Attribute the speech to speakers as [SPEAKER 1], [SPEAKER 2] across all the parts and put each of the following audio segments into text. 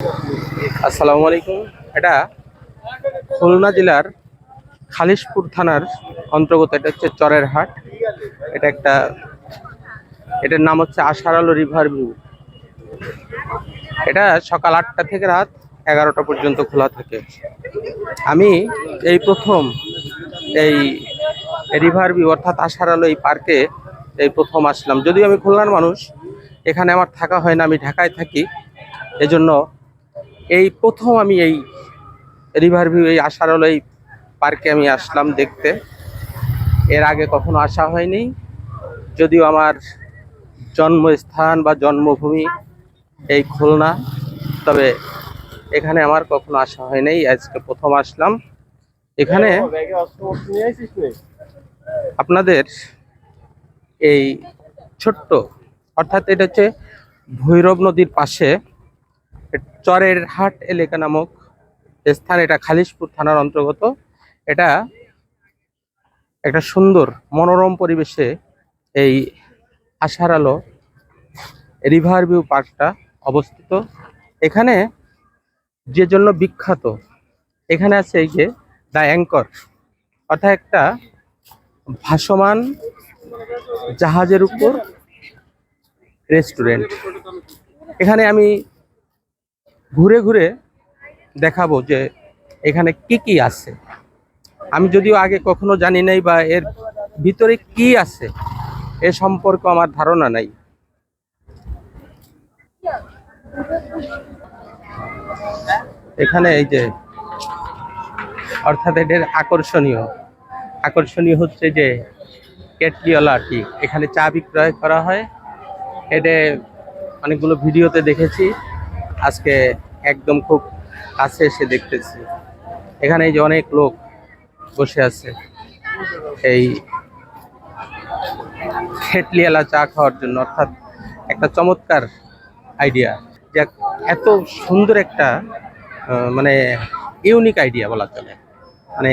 [SPEAKER 1] আসসালামু আলাইকুম। এটা খুলনা জেলার খালিশপুর থানার অন্তর্গত। এটা হচ্ছে চরের হাট। এটা একটা, এটার নাম হচ্ছে আশার আলো রিভার ভিউ। এটা সকাল 8টা থেকে রাত 11টা পর্যন্ত খোলা থাকে। আমি এই প্রথম এই রিভার ভিউ অর্থাৎ আশার আলো এই পার্কে এই প্রথম আসলাম। যদিও আমি খুলনার মানুষ, এখানে আমার থাকা হয় না, আমি ঢাকায় থাকি। এজন্য এই প্রথম আমি এই রিভার ভিউ এই আশার আলো এই পার্কে আমি আসলাম দেখতে। এর আগে কখনো আসা হয়নি। যদিও আমার জন্মস্থান বা জন্মভূমি এই খুলনা, তবে এখানে আমার কখনো আসা হয়নি, আজকে প্রথম আসলাম। এখানে আপনাদের এই ছোট্ট, অর্থাৎ এটা হচ্ছে ভৈরব নদীর পাশে চরের হাট এলাকা নামক স্থান। এটা খালিশপুর থানার অন্তর্গত। এটা একটা সুন্দর মনোরম পরিবেশে এই আশার আলো রিভার ভিউ পার্কটা অবস্থিত। এখানে যে জন্য বিখ্যাত, এখানে আছে এই যে দ্য অ্যাঙ্কর, অর্থাৎ একটা ভাসমান জাহাজের উপর রেস্টুরেন্ট। এখানে আমি ঘুরে ঘুরে দেখাবো যে এখানে কি কি আছে। আমি যদিও আগে কখনো জানি নাই বা এর ভিতরে কি আছে এ সম্পর্কে আমার ধারণা নাই। এখানে এই যে, অর্থাৎ এদের আকর্ষণীয় আকর্ষণীয় হচ্ছে যে কেটলিওয়ালা টি, এখানে চা বিক্রয় করা হয়। এটা অনেকগুলো ভিডিওতে দেখেছি, আজকে একদম খুব কাছে এসে দেখতেছি। এখানে এই যে অনেক লোক বসে আছে এই কেটলিওয়ালা চা খাওয়ার জন্য, অর্থাৎ একটা চমৎকার আইডিয়া। যে এত সুন্দর একটা মানে ইউনিক আইডিয়া বলা চলে, মানে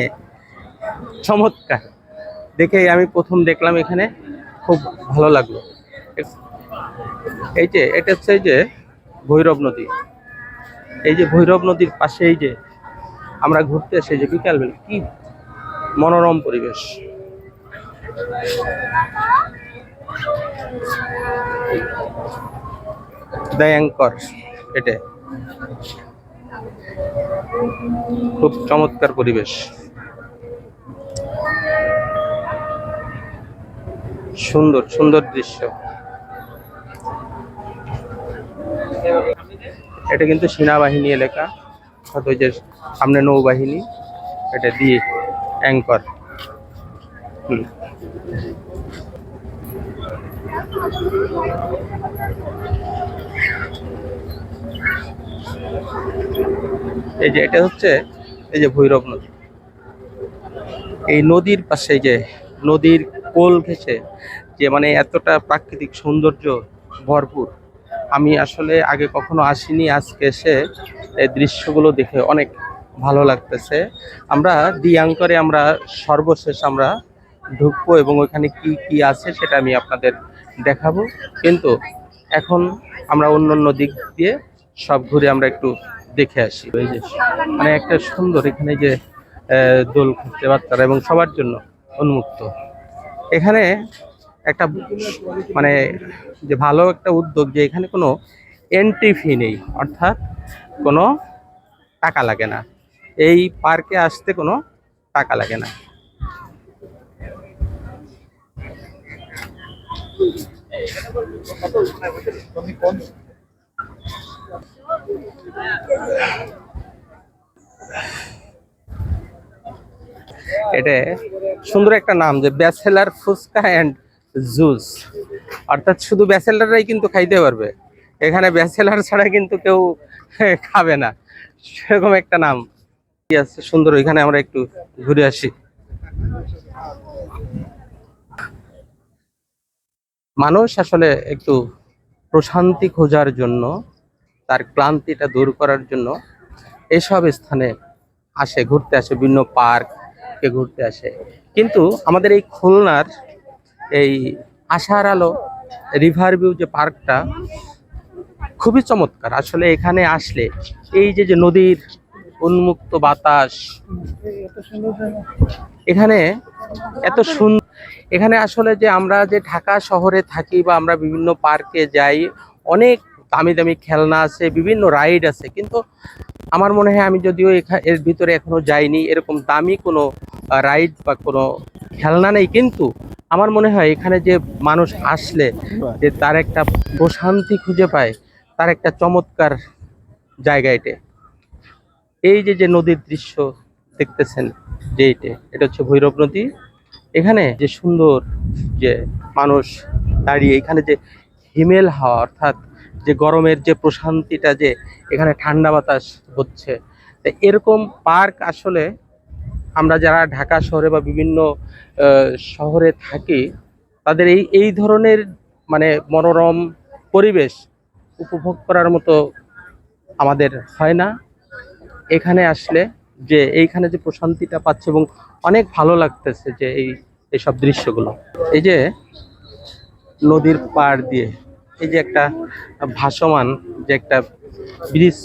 [SPEAKER 1] চমৎকার। দেখে আমি প্রথম দেখলাম, এখানে খুব ভালো লাগলো। এই যে এটা হচ্ছে এই যে ভৈরব নদী। এই যে ভৈরব নদীর পাশে এই যে আমরা ঘুরতে আসি, যে বিকালবেলা কি মনোরম পরিবেশ। দ্য অ্যাঙ্কর, এটা খুব চমৎকার পরিবেশ, সুন্দর সুন্দর দৃশ্য। এটা কিন্তু সেনাবাহিনী এলাকা, অর্থাৎ ওই যে সামনে নৌবাহিনী, এটা দিয়ে অ্যাঙ্কর। এই যে এটা হচ্ছে এই যে ভৈরব নদী। এই নদীর পাশে যে নদীর কোল ঘেঁষে যে মানে এতটা প্রাকৃতিক সৌন্দর্য ভরপুর, আমি আসলে আগে কখনো আসিনি। আজকে এসে এই দৃশ্যগুলো দেখে অনেক ভালো লাগতেছে। আমরা দি অ্যাঙ্করে আমরা সর্বশেষ আমরা ঢুকবো এবং ওইখানে কি কি আছে সেটা আমি আপনাদের দেখাবো। কিন্তু এখন আমরা অন্য অন্য দিক দিয়ে সব ঘুরে আমরা একটু দেখে আসি। এই যে মানে একটা সুন্দর, এখানে যে দোল খেলছে বাচ্চারা এবং সবার জন্য উন্মুক্ত। এখানে একটা মানে যে ভালো একটা উদ্যোগ, যে এখানে কোনো এন্ট্রি ফি নেই, অর্থাৎ কোনো টাকা লাগে না। এই পার্কে আসতে কোনো টাকা লাগে না। এটা সুন্দর একটা নাম, যে ব্যাচেলার ফুচকা অ্যান্ড জুস, অর্থাৎ শুধু ব্যাচেলাররাই কিন্তু খাইতে পারবে, এখানে ব্যাচেলার ছাড়া কিন্তু কেউ খাবে না, সেরকম একটা নাম। কি আছে সুন্দর, এখানে আমরা একটু ঘুরে আসি। মানুষ আসলে একটু প্রশান্তি খোঁজার জন্য, তার ক্লান্তিটা দূর করার জন্য এসব স্থানে আসে, ঘুরতে আসে, বিভিন্ন পার্কে ঘুরতে আসে। কিন্তু আমাদের এই খুলনার এই আশার আলো রিভার ভিউ যে পার্কটা, খুবই চমৎকার। আসলে এখানে আসলে এই যে যে নদীর উন্মুক্ত বাতাস, এখানে এত সুন্দর। এখানে আসলে যে আমরা যে ঢাকা শহরে থাকি বা আমরা বিভিন্ন পার্কে যাই, অনেক দামি দামি খেলনা আছে, বিভিন্ন রাইড আছে, কিন্তু আমার মনে হয় আমি যদিও এর ভিতরে এখনো যাইনি, এরকম দামি কোনো রাইড বা কোনো খেলনা নেই, কিন্তু আমার মনে হয় এখানে যে মানুষ আসলে যে তার একটা প্রশান্তি খুঁজে পায়, তার একটা চমৎকার জায়গা এটা। এই যে যে নদীর দৃশ্য দেখতেছেন, যে এটা হচ্ছে ভৈরব নদী। এখানে যে সুন্দর যে মানুষ দাঁড়িয়ে, এখানে যে হিমেল হাওয়া, অর্থাৎ যে গরমের যে প্রশান্তিটা, যে এখানে ঠান্ডা বাতাস হচ্ছে। তো এরকম পার্ক আসলে আমরা যারা ঢাকা শহরে বা বিভিন্ন শহরে থাকি, তাদের এই এই ধরনের মানে মনোরম পরিবেশ উপভোগ করার মতো আমাদের হয় না। এখানে আসলে যে এইখানে যে প্রশান্তিটা পাচ্ছে এবং অনেক ভালো লাগতেছে যে এইসব দৃশ্যগুলো। এই যে নদীর পাড় দিয়ে এই যে একটা ভাসমান যে একটা ব্রিজ,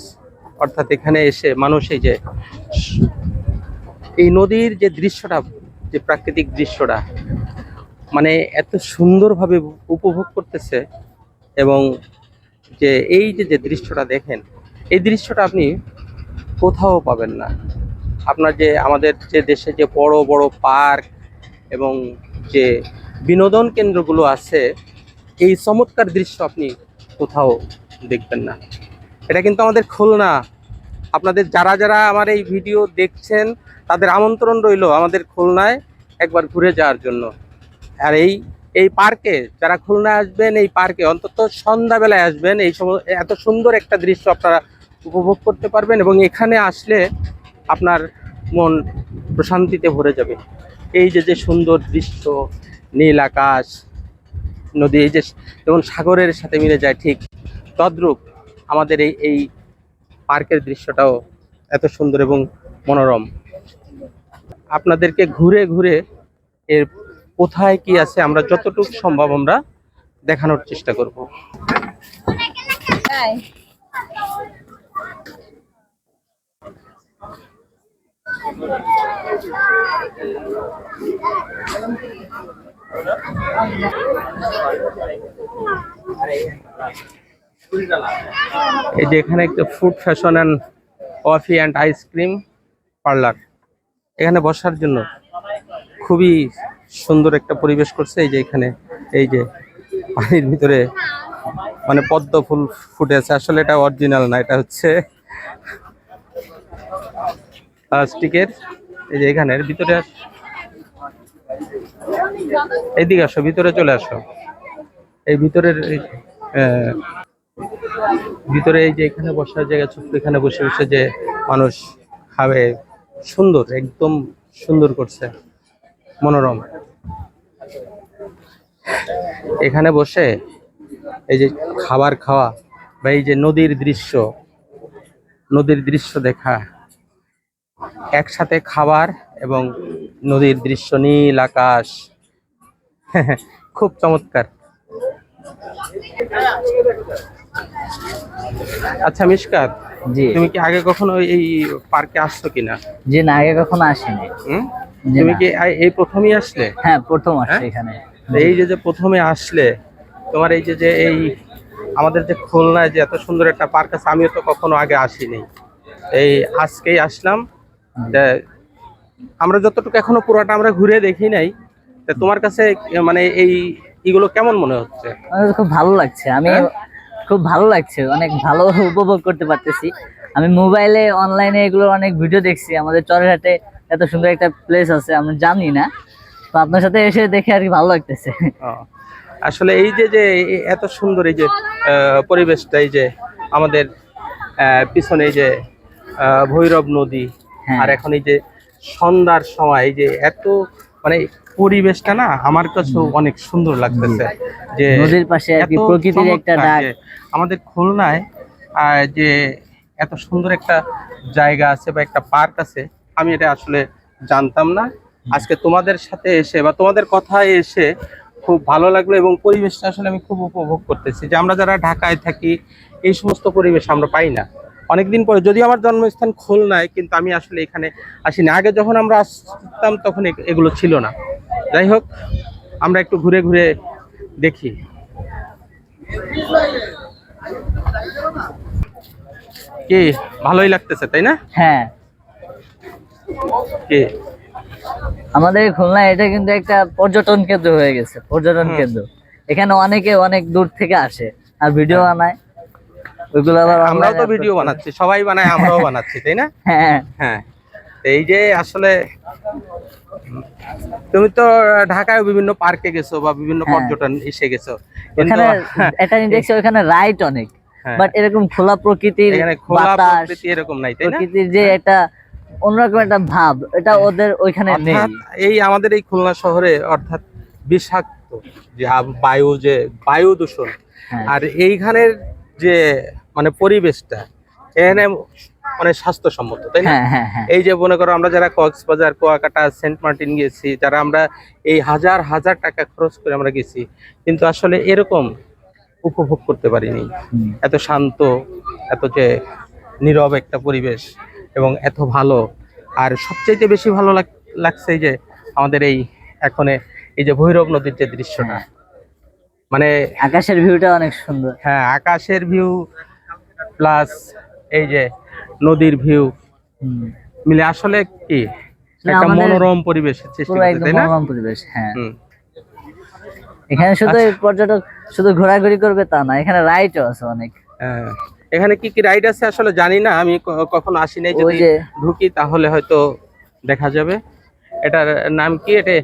[SPEAKER 1] অর্থাৎ এখানে এসে মানুষ এই যে এই নদীর যে দৃশ্যটা, যে প্রাকৃতিক দৃশ্যটা মানে এত সুন্দরভাবে উপভোগ করতেছে। এবং যে এই যে যে দৃশ্যটা দেখেন, এই দৃশ্যটা আপনি কোথাও পাবেন না। আপনার যে আমাদের যে দেশে যে বড় বড় পার্ক এবং যে বিনোদন কেন্দ্রগুলো আছে, এই চমৎকার দৃশ্য আপনি কোথাও দেখবেন না। এটা কিন্তু আমাদের খুলনা। আপনাদের যারা যারা আমার এই ভিডিও দেখছেন, তাদের আমন্ত্রণ রইল আমাদের খুলনায় একবার ঘুরে যাওয়ার জন্য। আর এই এই পার্কে যারা খুলনা আসবেন, এই পার্কে অন্তত সন্ধ্যাবেলায় আসবেন, এই সময় এত সুন্দর একটা দৃশ্য আপনারা উপভোগ করতে পারবেন। এবং এখানে আসলে আপনার মন প্রশান্তিতে ভরে যাবে। এই যে যে সুন্দর দৃশ্য, নীল আকাশ, নদী, এই যে যেমন সাগরের সাথে মিলে যায়, ঠিক তদ্রূপ আমাদের এই এই পার্কের দৃশ্যটাও এত সুন্দর এবং মনোরম। আপনাদেরকে ঘুরে ঘুরে এর কোথায় কি আছে আমরা যতটুকু সম্ভব আমরা দেখানোর চেষ্টা করব। এই যে এখানে একটা food fashion and coffee and ice cream parlour, এখানে বসার জন্য খুবই সুন্দর একটা পরিবেশ করছে। এই যে এখানে এই যে পানির ভিতরে মানে পদ্ম ফুল ফুটে আছে, আসলে এটা অরিজিনাল না, এটা হচ্ছে প্লাস্টিকের। এই যে এখানের ভিতরে এইদিকে আসো, ভিতরে চলে আসো। এই ভিতরের ভিতরে এই যে এখানে বসার জায়গা, ছোট্ট এখানে বসে বসে যে মানুষ খাবে, সুন্দর, একদম সুন্দর করছে, মনোরম। এখানে বসে এই যে খাবার খাওয়া বা এই যে নদীর দৃশ্য দেখা, একসাথে খাবার এবং নদীর দৃশ্য, নীল আকাশ, খুব চমৎকার। আচ্ছা মিশকাত,
[SPEAKER 2] জি
[SPEAKER 1] তুমি কি আগে কখনো এই পার্কে আসছো কিনা?
[SPEAKER 2] জি না, আগে কখনো আসেনি। জি
[SPEAKER 1] তুমি
[SPEAKER 2] না।
[SPEAKER 1] কি এই প্রথমেই আসলে?
[SPEAKER 2] হ্যাঁ, প্রথম আসছে
[SPEAKER 1] হ্যাঁ?
[SPEAKER 2] এখানে।
[SPEAKER 1] তো এই যে যে প্রথমে আসলে তোমার এই যে যে এই আমাদের যে খুলনায় যে এত সুন্দর একটা পার্ক আছে, আমিও তো কখনো আগে আসিনি, এই আজকেই আসলাম। তা আমরা যতটুকু এখনো পুরোটা আমরা ঘুরে দেখি নাই, তা তোমার কাছে মানে এই এগুলো কেমন মনে হচ্ছে?
[SPEAKER 2] আমার খুব ভালো লাগছে।
[SPEAKER 1] হ্যাঁ?
[SPEAKER 2] খুব ভালো লাগছে, অনেক ভালো উপভোগ করতে পারতেছি। আমি মোবাইলে অনলাইনে এগুলো অনেক ভিডিও দেখছি, আমাদের চরহাটে এত সুন্দর একটা প্লেস আছে আমরা জানি না। তো আপনার সাথে এসে দেখে আর কি ভালো লাগতেছে।
[SPEAKER 1] ও, আসলে এই যে যে এত সুন্দর এই যে পরিবেশটা, এই যে আমাদের পিছনে এই যে ভৈরব নদী,
[SPEAKER 2] হ্যাঁ।
[SPEAKER 1] আর এখন এই যে সন্ধ্যার সময় এই যে এত মানে পরিবেশটা না আমার কাছে অনেক সুন্দর লাগতেছে। যে
[SPEAKER 2] নদীর পাশে আর কি
[SPEAKER 1] এত
[SPEAKER 2] প্রকৃতির একটা
[SPEAKER 1] চমৎকার
[SPEAKER 2] ডাক।
[SPEAKER 1] যে আমাদের খুলনায় যে এত সুন্দর একটা জায়গা আছে বা একটা পার্ক আছে, আমি এটা আসলে জানতাম না। আজকে তোমাদের সাথে এসে বা তোমাদের কথায় এসে খুব ভালো লাগলো এবং পরিবেশটা আসলে আমি খুব উপভোগ করতেছি। যে আমরা যারা ঢাকায় থাকি, এই সমস্ত পরিবেশ আমরা পাই না অনেকদিন পরে। যদিও আমার জন্মস্থান খুলনায়, কিন্তু আমি আসলে এখানে আসিনি। আগে যখন আমরা আসতাম তখন এগুলো ছিল না। যাই হোক, আমরা একটু ঘুরে ঘুরে দেখি। কি ভালোই লাগতেছে তাই না?
[SPEAKER 2] হ্যাঁ,
[SPEAKER 1] কি
[SPEAKER 2] আমাদের খুলনা এটা কিন্তু একটা পর্যটন কেন্দ্র হয়ে গেছে, পর্যটন কেন্দ্র। এখানে অনেকে অনেক দূর থেকে আসে আর ভিডিও বানায়, ওইগুলো আবার
[SPEAKER 1] আমরাও
[SPEAKER 2] online
[SPEAKER 1] তো
[SPEAKER 2] upload
[SPEAKER 1] ভিডিও
[SPEAKER 2] করে।
[SPEAKER 1] বানাচ্ছি, সবাই বানায়, আমরাও বানাচ্ছি তাই না?
[SPEAKER 2] হ্যাঁ,
[SPEAKER 1] হ্যাঁ, এই যে আসলে তুমি তো ঢাকায় বিভিন্ন পার্কে গেছো বা বিভিন্ন
[SPEAKER 2] হ্যাঁ।
[SPEAKER 1] পর্যটন এসে গেছো, কিন্তু
[SPEAKER 2] ওখানে এটা নিয়ে দেখছি, ওখানে রাইড অনেক,
[SPEAKER 1] হ্যাঁ,
[SPEAKER 2] বাট এরকম খোলা প্রকৃতির
[SPEAKER 1] এখানে খোলা
[SPEAKER 2] বাতাস,
[SPEAKER 1] প্রকৃতি এরকম নাই তাই না?
[SPEAKER 2] প্রকৃতির যে একটা অন্যরকম একটা ভাব, এটা ওদের ওইখানে নেই।
[SPEAKER 1] অর্থাৎ এই আমাদের এই খুলনা শহরে অর্থাৎ বিষাক্ত যে বায়ু, যে বায়ু দূষণ,
[SPEAKER 2] হ্যাঁ।
[SPEAKER 1] আর এইখানের যে মানে পরিবেশটা এখানে মানে স্বাস্থ্যসম্মত তাই না?
[SPEAKER 2] হ্যাঁ, হ্যাঁ, হ্যাঁ।
[SPEAKER 1] এই যে মনে করো আমরা যারা কক্সবাজার, কুয়াকাটা, সেন্ট মার্টিন গেছি, যারা আমরা এই হাজার হাজার টাকা খরচ করে আমরা গেছি, কিন্তু আসলে এরকম উপভোগ করতে পারিনি।
[SPEAKER 2] হুম।
[SPEAKER 1] এত শান্ত, এত যে নীরব একটা পরিবেশ এবং এত ভালো। আর সবচাইতে বেশি ভালো লাগছে এই যে আমাদের এই এখন এই যে ভৈরব নদীর যে দৃশ্যটা,
[SPEAKER 2] হ্যাঁ।
[SPEAKER 1] মানে
[SPEAKER 2] আকাশের ভিউটা অনেক সুন্দর।
[SPEAKER 1] হ্যাঁ, আকাশের ভিউ প্লাস এই যে নদীর ভিউ
[SPEAKER 2] হুম।
[SPEAKER 1] মিলে আসলে কি
[SPEAKER 2] আসলে
[SPEAKER 1] একটা
[SPEAKER 2] আমাদের
[SPEAKER 1] মনোরম পরিবেশের সৃষ্টি
[SPEAKER 2] পুরো
[SPEAKER 1] করছে
[SPEAKER 2] একদম
[SPEAKER 1] তাই না?
[SPEAKER 2] মনোরম পরিবেশ। হ্যাঁ,
[SPEAKER 1] হুম।
[SPEAKER 2] এখানে শুধু
[SPEAKER 1] আচ্ছা।
[SPEAKER 2] পর্যটক শুধু ঘোরাঘুরি করবে তা না, এখানে রাইডও আছে অনেক।
[SPEAKER 1] এখানে কি কি রাইড আছে আসলে জানি না, আমি কখনো আসি নাই।
[SPEAKER 2] ওই
[SPEAKER 1] যদি
[SPEAKER 2] যে
[SPEAKER 1] ঢুকি তাহলে হয়তো দেখা যাবে। এটার নাম কি? এটা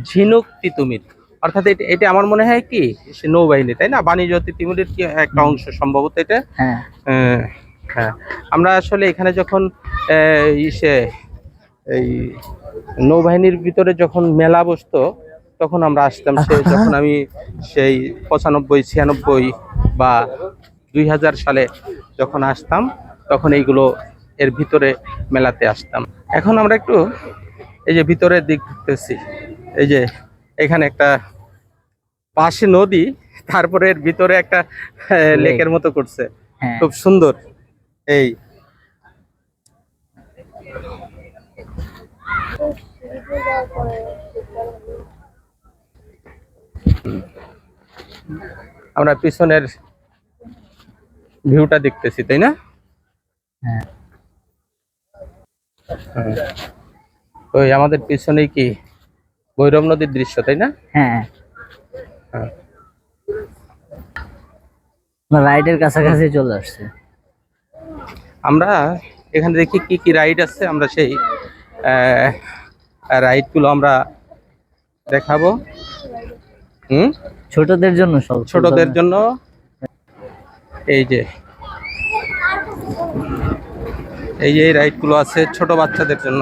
[SPEAKER 1] ঝিনুক তিতুমির, অর্থাৎ এটা আমার মনে হয় কি সে নৌবাহিনী তাই না, বাণিজ্য তিতুমিরের কি একটা অংশ সম্ভবত এটা।
[SPEAKER 2] হ্যাঁ,
[SPEAKER 1] আহ, হ্যাঁ, আমরা আসলে এখানে যখন ইসে এই নৌবাহিনীর ভিতরে যখন মেলা বসতো তখন আমরা আসতাম। যখন আমি সেই 95, 96 বা 2000 সালে যখন আসতাম, তখন এইগুলো এর ভিতরে মেলাতে আসতাম। এখন আমরা একটু এই যে ভিতরের দিক দেখতেছি, এই যে এখানে একটা পাশে নদী, তারপরে এর ভিতরে একটা লেকের মতো করছে,
[SPEAKER 2] হ্যাঁ।
[SPEAKER 1] খুব সুন্দর। এই আমরা পিছনের ভিউটা দেখতেছি তাই না?
[SPEAKER 2] হ্যাঁ।
[SPEAKER 1] হুম। ওই আমাদের পিছনেই কি ভৈরব নদীর দৃশ্য তাই না?
[SPEAKER 2] হ্যাঁ,
[SPEAKER 1] হ্যাঁ।
[SPEAKER 2] রাইডের কাছাকাছি চলে আসছে।
[SPEAKER 1] আমরা এখানে দেখি কি কি রাইড আছে, আমরা সেই রাইড গুলো আমরা দেখাবো।
[SPEAKER 2] ছোটদের জন্য সব,
[SPEAKER 1] ছোটদের জন্য এই যে এই রাইড গুলো আছে ছোট বাচ্চাদের জন্য।